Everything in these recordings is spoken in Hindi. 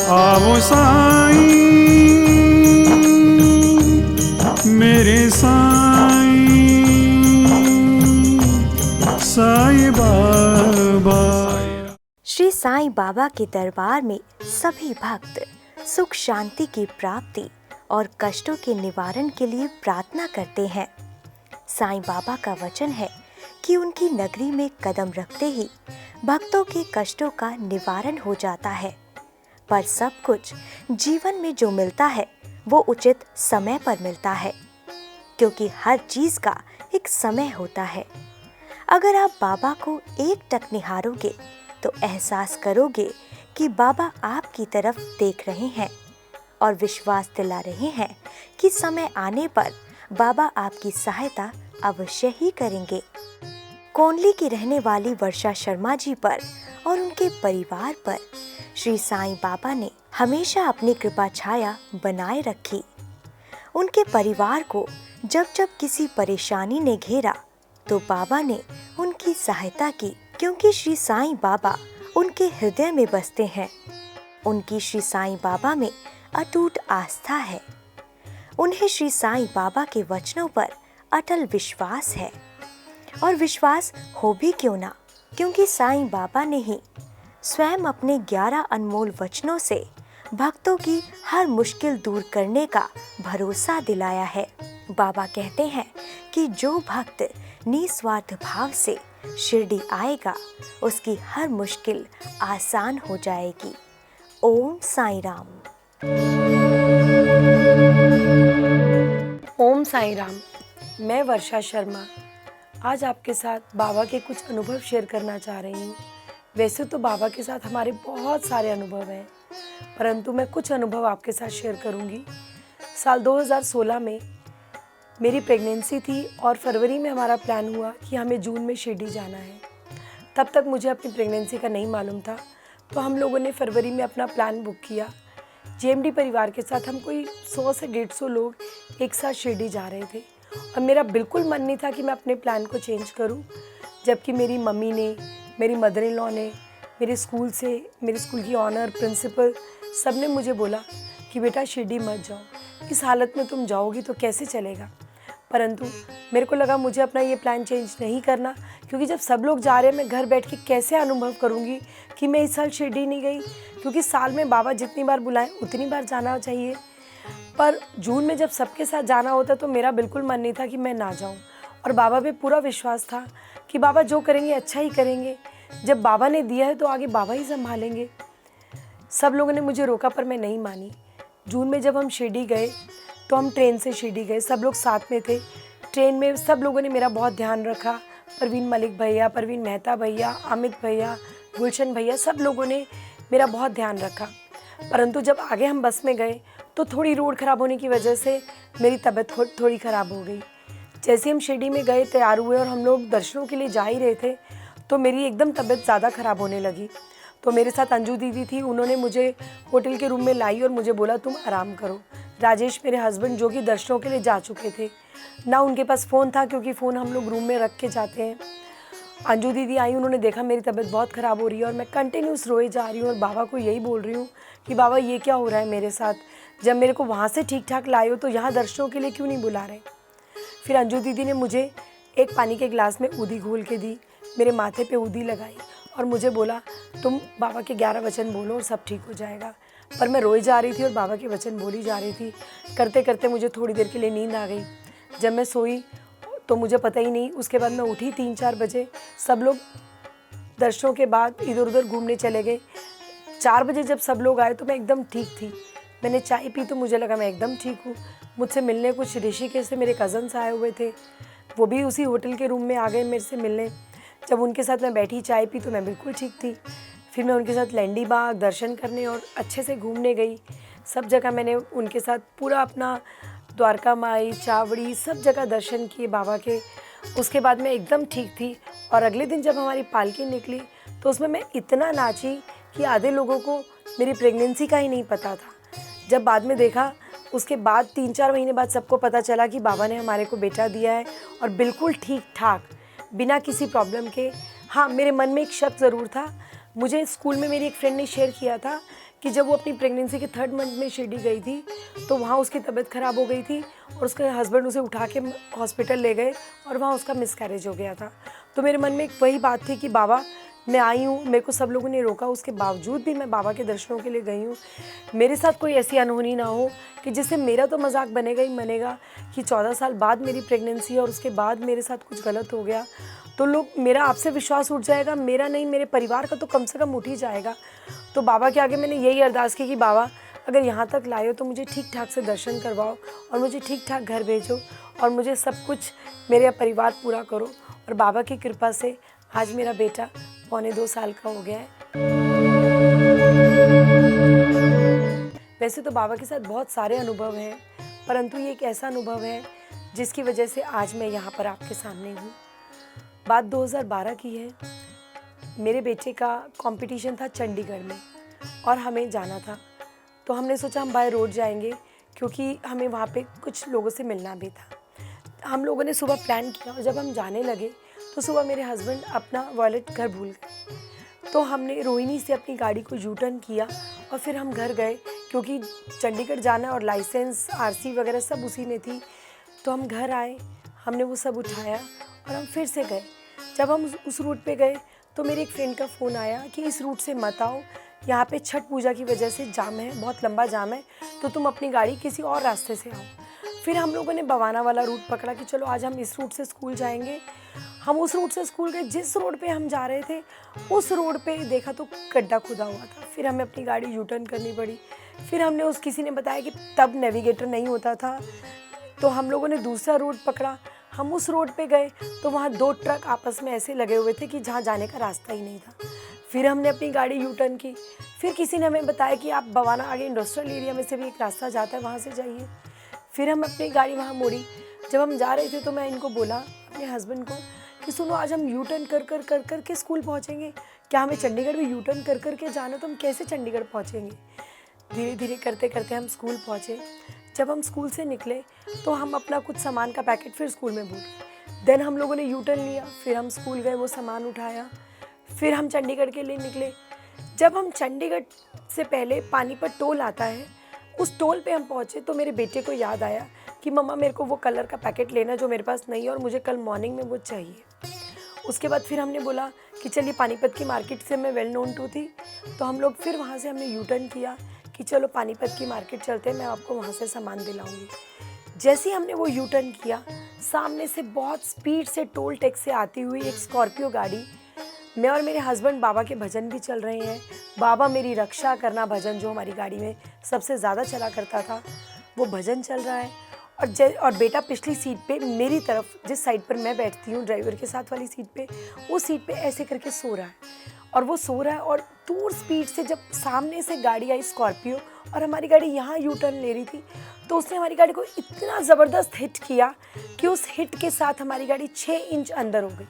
आवो साईं मेरे साईं साईं बाबा। श्री साईं बाबा के दरबार में सभी भक्त सुख शांति की प्राप्ति और कष्टों के निवारण के लिए प्रार्थना करते हैं। साईं बाबा का वचन है कि उनकी नगरी में कदम रखते ही भक्तों के कष्टों का निवारण हो जाता है। पर सब कुछ जीवन में जो मिलता है वो उचित समय पर मिलता है, क्योंकि हर चीज का एक समय होता है। अगर आप बाबा को एकटक निहारोगे तो एहसास करोगे कि बाबा आपकी तरफ देख रहे हैं और विश्वास दिला रहे हैं कि समय आने पर बाबा आपकी सहायता अवश्य ही करेंगे। कोंडली की रहने वाली वर्षा शर्मा जी पर और उनके परिवार पर श्री साईं बाबा ने हमेशा अपनी कृपा छाया बनाए रखी। उनके परिवार को जब जब किसी परेशानी ने घेरा तो बाबा ने उनकी सहायता की, क्योंकि श्री साईं बाबा उनके हृदय में बसते हैं। उनकी श्री साईं बाबा में अटूट आस्था है। उन्हें श्री साईं बाबा के वचनों पर अटल विश्वास है, और विश्वास हो भी क्यों ना, क्योंकि साईं बाबा ने ही स्वयं अपने 11 अनमोल वचनों से भक्तों की हर मुश्किल दूर करने का भरोसा दिलाया है। बाबा कहते हैं कि जो भक्त निस्वार्थ भाव से शिरडी आएगा उसकी हर मुश्किल आसान हो जाएगी। ओम साईं राम। ओम साईं राम। मैं वर्षा शर्मा आज आपके साथ बाबा के कुछ अनुभव शेयर करना चाह रही हूँ। वैसे तो बाबा के साथ हमारे बहुत सारे अनुभव हैं, परंतु मैं कुछ अनुभव आपके साथ शेयर करूँगी। साल 2016 में मेरी प्रेगनेंसी थी और फरवरी में हमारा प्लान हुआ कि हमें जून में शिरडी जाना है। तब तक मुझे अपनी प्रेगनेंसी का नहीं मालूम था, तो हम लोगों ने फरवरी में अपना प्लान बुक किया। जेएमडी परिवार के साथ हम कोई 100 से 150 लोग एक साथ शिरडी जा रहे थे, और मेरा बिल्कुल मन नहीं था कि मैं अपने प्लान को चेंज करूं। जबकि मेरी मम्मी ने, मेरी मदर इन लॉ ने, मेरे स्कूल की ऑनर प्रिंसिपल सब ने मुझे बोला कि बेटा शिरडी मत जाओ, इस हालत में तुम जाओगी तो कैसे चलेगा। परंतु मेरे को लगा मुझे अपना ये प्लान चेंज नहीं करना, क्योंकि जब सब लोग जा रहे हैं मैं घर बैठ के कैसे अनुभव करूँगी कि मैं इस साल शिरडी नहीं गई, क्योंकि साल में बाबा जितनी बार बुलाएं उतनी बार जाना चाहिए। पर जून में जब सबके साथ जाना होता तो मेरा बिल्कुल मन नहीं था कि मैं ना जाऊं, और बाबा पे पूरा विश्वास था कि बाबा जो करेंगे अच्छा ही करेंगे। जब बाबा ने दिया है तो आगे बाबा ही संभालेंगे। सब लोगों ने मुझे रोका पर मैं नहीं मानी। जून में जब हम शिरडी गए तो हम ट्रेन से शिरडी गए, सब लोग साथ में थे। ट्रेन में सब लोगों ने मेरा बहुत ध्यान रखा। परवीन मलिक भैया, परवीन मेहता भैया, अमित भैया, गुलशन भैया, सब लोगों ने मेरा बहुत ध्यान रखा। परंतु जब आगे हम बस में गए तो थोड़ी रोड ख़राब होने की वजह से मेरी तबीयत थोड़ी ख़राब हो गई। जैसे हम शिरडी में गए, तैयार हुए और हम लोग दर्शनों के लिए जा ही रहे थे तो मेरी एकदम तबीयत ज़्यादा ख़राब होने लगी। तो मेरे साथ अंजू दीदी थी, उन्होंने मुझे होटल के रूम में लाई और मुझे बोला तुम आराम करो। राजेश मेरे हस्बैंड जो कि दर्शनों के लिए जा चुके थे, ना उनके पास फ़ोन था क्योंकि फ़ोन हम लोग रूम में रख के जाते हैं। अंजू दीदी आई, उन्होंने देखा मेरी तबीयत बहुत ख़राब हो रही है और मैं कंटिन्यूस रोए जा रही हूँ और बाबा को यही बोल रही हूँ कि बाबा ये क्या हो रहा है मेरे साथ, जब मेरे को वहाँ से ठीक ठाक लाए हो तो यहाँ दर्शनों के लिए क्यों नहीं बुला रहे। फिर अंजू दीदी ने मुझे एक पानी के गिलास में ऊदी घोल के दी, मेरे माथे पे ऊदी लगाई और मुझे बोला तुम बाबा के 11 वचन बोलो और सब ठीक हो जाएगा। पर मैं रोई जा रही थी और बाबा के वचन बोली जा रही थी। करते करते मुझे थोड़ी देर के लिए नींद आ गई। जब मैं सोई तो मुझे पता ही नहीं, उसके बाद मैं उठी 3-4 बजे। सब लोग दर्शनों के बाद इधर उधर घूमने चले गए। 4 बजे जब सब लोग आए तो मैं एकदम ठीक थी। मैंने चाय पी तो मुझे लगा मैं एकदम ठीक हूँ। मुझसे मिलने कुछ ऋषिकेश से मेरे कज़न्स आए हुए थे, वो भी उसी होटल के रूम में आ गए मेरे से मिलने। जब उनके साथ मैं बैठी चाय पी तो मैं बिल्कुल ठीक थी। फिर मैं उनके साथ लैंडी बाग दर्शन करने और अच्छे से घूमने गई। सब जगह मैंने उनके साथ पूरा अपना द्वारका माई, चावड़ी, सब जगह दर्शन किए बाबा के। उसके बाद मैं एकदम ठीक थी और अगले दिन जब हमारी पालकी निकली तो उसमें मैं इतना नाची कि आधे लोगों को मेरी प्रेगनेंसी का ही नहीं पता था। जब बाद में देखा, उसके बाद 3-4 महीने बाद सबको पता चला कि बाबा ने हमारे को बेटा दिया है और बिल्कुल ठीक ठाक, बिना किसी प्रॉब्लम के। हाँ, मेरे मन में एक शक ज़रूर था। मुझे स्कूल में मेरी एक फ्रेंड ने शेयर किया था कि जब वो अपनी प्रेगनेंसी के 3rd मंथ में शिरडी गई थी तो वहाँ उसकी तबीयत ख़राब हो गई थी और उसके हस्बैंड उसे उठा के हॉस्पिटल ले गए और वहाँ उसका मिसकैरेज हो गया था। तो मेरे मन में एक वही बात थी कि बाबा मैं आई हूँ, मेरे को सब लोगों ने रोका, उसके बावजूद भी मैं बाबा के दर्शनों के लिए गई हूँ। मेरे साथ कोई ऐसी अनहोनी ना हो कि जिससे मेरा तो मजाक बनेगा ही बनेगा कि 14 साल बाद मेरी प्रेगनेंसी और उसके बाद मेरे साथ कुछ गलत हो गया तो लोग मेरा आपसे विश्वास उठ जाएगा, मेरा नहीं मेरे परिवार का तो कम से कम उठ ही जाएगा। तो बाबा के आगे मैंने यही अरदास की कि बाबा अगर यहाँ तक लाए हो तो मुझे ठीक ठाक से दर्शन करवाओ और मुझे ठीक ठाक घर भेजो और मुझे सब कुछ मेरे परिवार पूरा करो। और बाबा की कृपा से आज मेरा बेटा 1.25 साल का हो गया है। वैसे तो बाबा के साथ बहुत सारे अनुभव हैं, परंतु ये एक ऐसा अनुभव है जिसकी वजह से आज मैं यहाँ पर आपके सामने हूँ। बात 2012 की है। मेरे बेटे का कंपटीशन था चंडीगढ़ में और हमें जाना था, तो हमने सोचा हम बाय रोड जाएंगे क्योंकि हमें वहाँ पे कुछ लोगों से मिलना भी था। हम लोगों ने सुबह प्लान किया और जब हम जाने लगे तो सुबह मेरे हस्बैंड अपना वॉलेट घर भूल गए। तो हमने रोहिणी से अपनी गाड़ी को यू टर्न किया और फिर हम घर गए क्योंकि चंडीगढ़ जाना और लाइसेंस आरसी वगैरह सब उसी में थी। तो हम घर आए, हमने वो सब उठाया और हम फिर से गए। जब हम उस रूट पे गए तो मेरे एक फ्रेंड का फ़ोन आया कि इस रूट से मत आओ, यहाँ पे छठ पूजा की वजह से जाम है, बहुत लंबा जाम है, तो तुम अपनी गाड़ी किसी और रास्ते से आओ। फिर हम लोगों ने बवाना वाला रूट पकड़ा कि चलो आज हम इस रूट से स्कूल जाएंगे। हम उस रूट से स्कूल गए। जिस रोड पे हम जा रहे थे उस रोड पे देखा तो गड्ढा खुदा हुआ था। फिर हमें अपनी गाड़ी यू टर्न करनी पड़ी। फिर हमने किसी ने बताया कि तब नेविगेटर नहीं होता था, तो हम लोगों ने दूसरा रोड पकड़ा। हम उस रोड पे गए तो वहाँ 2 ट्रक आपस में ऐसे लगे हुए थे कि जहाँ जाने का रास्ता ही नहीं था। फिर हमने अपनी गाड़ी यू टर्न की। फिर किसी ने हमें बताया कि आप बवाना आगे इंडस्ट्रियल एरिया में से भी एक रास्ता जाता है, वहाँ से जाइए। फिर हम अपनी गाड़ी वहाँ मोड़ी। जब हम जा रहे थे तो मैं इनको बोला अपने हस्बैंड को कि सुनो आज हम यू टर्न कर के स्कूल पहुँचेंगे, क्या हमें चंडीगढ़ में यू टर्न कर के जाना, तो हम कैसे चंडीगढ़ पहुँचेंगे। धीरे धीरे करते करते हम स्कूल पहुँचे। जब हम स्कूल से निकले तो हम अपना कुछ सामान का पैकेट फिर स्कूल में भूल गए। देन हम लोगों ने यू टर्न लिया, फिर हम स्कूल गए, वो सामान उठाया, फिर हम चंडीगढ़ के लिए निकले। जब हम चंडीगढ़ से पहले पानीपत टोल आता है, उस टोल पे हम पहुँचे तो मेरे बेटे को याद आया कि मम्मा मेरे को वो कलर का पैकेट लेना जो मेरे पास नहीं है और मुझे कल मॉर्निंग में वो चाहिए। उसके बाद फिर हमने बोला कि चलिए पानीपत की मार्केट से मैं वेल नोन टू थी, तो हम लोग फिर वहाँ से हमने यू टर्न किया कि चलो पानीपत की मार्केट चलते हैं, मैं आपको वहाँ से सामान दिलाऊंगी। जैसे ही हमने वो यू टर्न किया, सामने से बहुत स्पीड से टोल टैक्स से आती हुई एक स्कॉर्पियो गाड़ी, मैं और मेरे हस्बैंड बाबा के भजन भी चल रहे हैं। बाबा मेरी रक्षा करना भजन जो हमारी गाड़ी में सबसे ज़्यादा चला करता था, वो भजन चल रहा है। और बेटा पिछली सीट पे मेरी तरफ, जिस साइड पर मैं बैठती हूँ ड्राइवर के साथ वाली सीट पे, उस सीट पे ऐसे करके सो रहा है और वो सो रहा है। और दूर स्पीड से जब सामने से गाड़ी आई स्कॉर्पियो और हमारी गाड़ी यहाँ यू टर्न ले रही थी, तो उसने हमारी गाड़ी को इतना ज़बरदस्त हिट किया कि उस हिट के साथ हमारी गाड़ी 6 इंच अंदर हो गई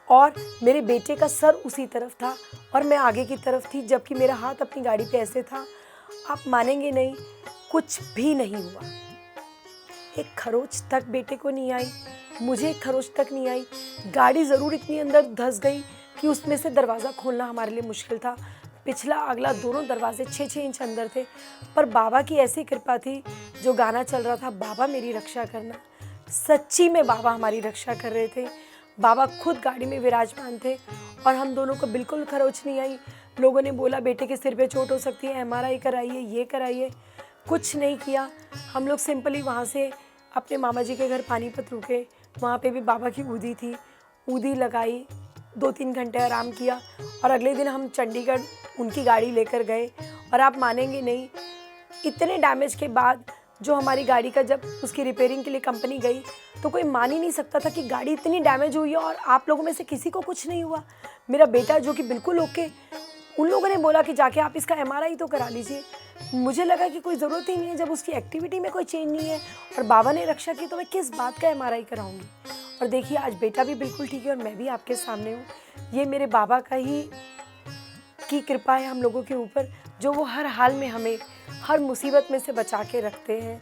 और मेरे बेटे का सर उसी तरफ था और मैं आगे की तरफ थी, जबकि मेरा हाथ अपनी गाड़ी पे ऐसे था। आप मानेंगे नहीं, कुछ भी नहीं हुआ। एक खरोच तक बेटे को नहीं आई, मुझे एक खरोच तक नहीं आई। गाड़ी ज़रूर इतनी अंदर धंस गई कि उसमें से दरवाज़ा खोलना हमारे लिए मुश्किल था। पिछला अगला दोनों दरवाजे 6-6 इंच अंदर थे, पर बाबा की ऐसी कृपा थी। जो गाना चल रहा था, बाबा मेरी रक्षा करना, सच्ची में बाबा हमारी रक्षा कर रहे थे। बाबा खुद गाड़ी में विराजमान थे और हम दोनों को बिल्कुल खरोच नहीं आई। लोगों ने बोला बेटे के सिर पे चोट हो सकती है, MRI कराइए, ये कराइए, कुछ नहीं किया। हम लोग सिंपली वहाँ से अपने मामा जी के घर पानीपत रुके। वहाँ पे भी बाबा की ऊदी थी, ऊदी लगाई, 2-3 घंटे आराम किया और अगले दिन हम चंडीगढ़ उनकी गाड़ी लेकर गए। और आप मानेंगे नहीं, इतने डैमेज के बाद जो हमारी गाड़ी का जब उसकी रिपेयरिंग के लिए कंपनी गई तो कोई मान ही नहीं सकता था कि गाड़ी इतनी डैमेज हुई है और आप लोगों में से किसी को कुछ नहीं हुआ। मेरा बेटा जो कि बिल्कुल ओके, उन लोगों ने बोला कि जाके आप इसका MRI तो करा लीजिए। मुझे लगा कि कोई ज़रूरत ही नहीं है, जब उसकी एक्टिविटी में कोई चेंज नहीं है और बाबा ने रक्षा की तो मैं किस बात का MRI कराऊंगी। और देखिए आज बेटा भी बिल्कुल ठीक है और मैं भी आपके सामने हूँ। ये मेरे बाबा का ही की कृपा है हम लोगों के ऊपर, जो वो हर हाल में हमें हर मुसीबत में से बचा के रखते हैं।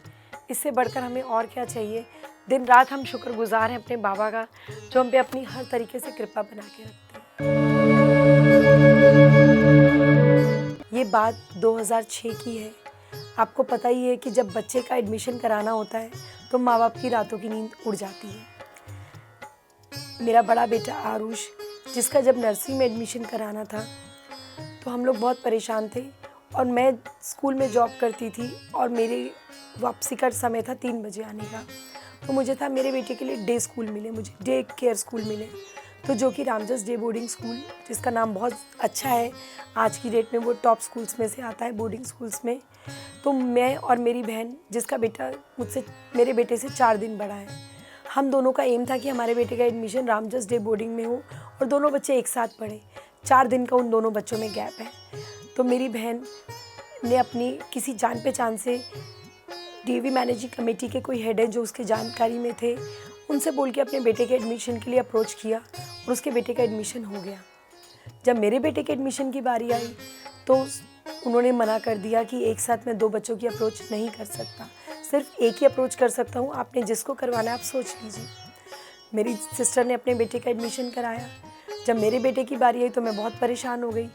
इससे बढ़कर हमें और क्या चाहिए। दिन रात हम शुक्रगुजार हैं अपने बाबा का, जो हम पे अपनी हर तरीके से कृपा बना के रखते हैं। ये बात 2006 की है। आपको पता ही है कि जब बच्चे का एडमिशन कराना होता है तो माँ बाप की रातों की नींद उड़ जाती है। मेरा बड़ा बेटा आरुष, जिसका जब नर्सरी में एडमिशन कराना था तो हम लोग बहुत परेशान थे और मैं स्कूल में जॉब करती थी और मेरी वापसी का समय था 3 बजे आने का। तो मुझे था मेरे बेटे के लिए डे स्कूल मिले, मुझे डे केयर स्कूल मिले, तो जो कि रामजस डे बोर्डिंग स्कूल, जिसका नाम बहुत अच्छा है, आज की डेट में वो टॉप स्कूल्स में से आता है बोर्डिंग स्कूल्स में। तो मैं और मेरी बहन, जिसका बेटा मुझसे मेरे बेटे से 4 दिन बड़ा है, हम दोनों का एम था कि हमारे बेटे का एडमिशन रामजस डे बोर्डिंग में हो और दोनों बच्चे एक साथ पढ़े। 4 दिन का उन दोनों बच्चों में गैप है। तो मेरी बहन ने अपनी किसी जान पहचान से डीवी मैनेजिंग कमेटी के कोई हेड है जो उसके जानकारी में थे, उनसे बोल के अपने बेटे के एडमिशन के लिए अप्रोच किया और उसके बेटे का एडमिशन हो गया। जब मेरे बेटे के एडमिशन की बारी आई तो उन्होंने मना कर दिया कि एक साथ मैं 2 बच्चों की अप्रोच नहीं कर सकता, सिर्फ एक ही अप्रोच कर सकता हूँ, आपने जिसको करवाना है आप सोच लीजिए। मेरी सिस्टर ने अपने बेटे का एडमिशन कराया। जब मेरे बेटे की बारी आई तो मैं बहुत परेशान हो गई।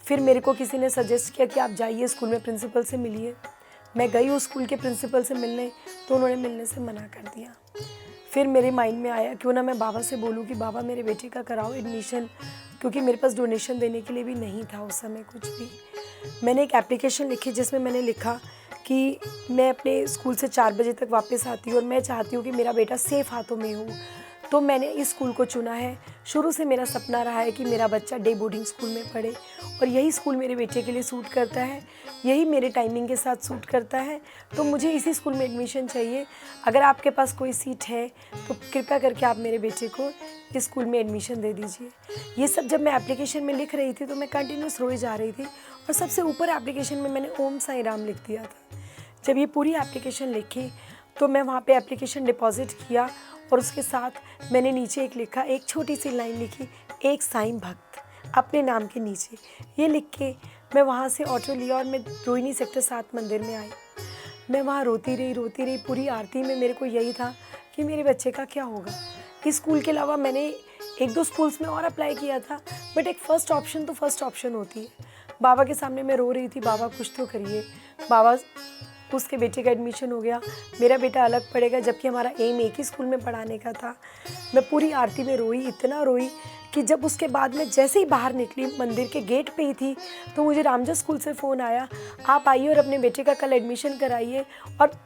फिर मेरे को किसी ने सजेस्ट किया कि आप जाइए स्कूल में प्रिंसिपल से मिलिए। मैं गई उस स्कूल के प्रिंसिपल से मिलने, तो उन्होंने मिलने से मना कर दिया। फिर मेरे माइंड में आया क्यों ना मैं बाबा से बोलूँ कि बाबा मेरे बेटे का कराओ एडमिशन, क्योंकि मेरे पास डोनेशन देने के लिए भी नहीं था उस समय कुछ भी। मैंने एक एप्लीकेशन लिखी जिसमें मैंने लिखा कि मैं अपने स्कूल से 4 बजे तक वापस आती हूँ और मैं चाहती हूँ कि मेरा बेटा सेफ़ हाथों में हो। तो मैंने इस स्कूल को चुना है। शुरू से मेरा सपना रहा है कि मेरा बच्चा डे बोर्डिंग स्कूल में पढ़े और यही स्कूल मेरे बेटे के लिए सूट करता है, यही मेरे टाइमिंग के साथ सूट करता है, तो मुझे इसी स्कूल में एडमिशन चाहिए। अगर आपके पास कोई सीट है तो कृपया करके आप मेरे बेटे को इस स्कूल में एडमिशन दे दीजिए। ये सब जब मैं एप्लीकेशन में लिख रही थी तो मैं कंटिन्यूस रोए जा रही थी और सबसे ऊपर एप्लीकेशन में मैंने ओम साई राम लिख दिया था। जब ये पूरी एप्लीकेशन लिखी तो मैं वहाँ पे एप्लीकेशन डिपॉजिट किया और उसके साथ मैंने नीचे एक लिखा, एक छोटी सी लाइन लिखी, एक साईं भक्त, अपने नाम के नीचे। ये लिख के मैं वहाँ से ऑटो लिया और मैं रोहिणी सेक्टर 7 मंदिर में आई। मैं वहाँ रोती रही। पूरी आरती में मेरे को यही था कि मेरे बच्चे का क्या होगा। इस स्कूल के अलावा मैंने 1-2 स्कूल्स में और अप्लाई किया था, बट एक फ़र्स्ट ऑप्शन तो फ़र्स्ट ऑप्शन होती है। बाबा के सामने मैं रो रही थी, बाबा कुछ तो करिए। बाबा, उसके बेटे का एडमिशन हो गया, मेरा बेटा अलग पढ़ेगा, जबकि हमारा एम एक ही स्कूल में पढ़ाने का था। मैं पूरी आरती में रोई, इतना रोई कि जब उसके बाद मैं जैसे ही बाहर निकली, मंदिर के गेट पे ही थी, तो मुझे रामजस स्कूल से फ़ोन आया, आप आइए और अपने बेटे का कल एडमिशन कराइए और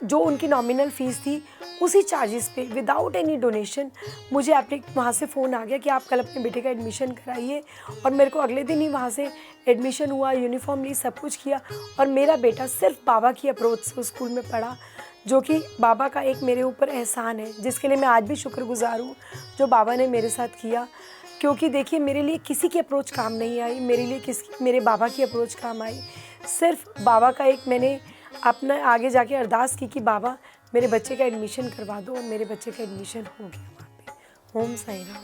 जो उनकी नॉमिनल फ़ीस थी उसी चार्जेस पे विदाउट एनी डोनेशन मुझे वहाँ से फ़ोन आ गया कि आप कल अपने बेटे का एडमिशन कराइए। और मेरे को अगले दिन ही वहाँ से एडमिशन हुआ, यूनिफॉर्म ली, सब कुछ किया और मेरा बेटा सिर्फ बाबा की अप्रोच से उस स्कूल में पढ़ा, जो कि बाबा का एक मेरे ऊपर एहसान है, जिसके लिए मैं आज भी शुक्रगुजार हूँ जो बाबा ने मेरे साथ किया। क्योंकि देखिए, मेरे लिए किसी की अप्रोच काम नहीं आई, मेरे बाबा की अप्रोच काम आई। सिर्फ बाबा का एक मैंने अपना आगे जाके अरदास की कि बाबा मेरे बच्चे का एडमिशन करवा दो, और मेरे बच्चे का एडमिशन हो गया वहाँ पे। ओम साई राम।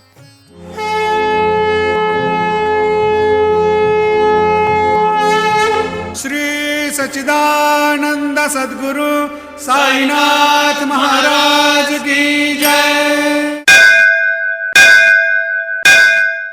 श्री सच्चिदानंद सद्गुरु साईनाथ महाराज की जय।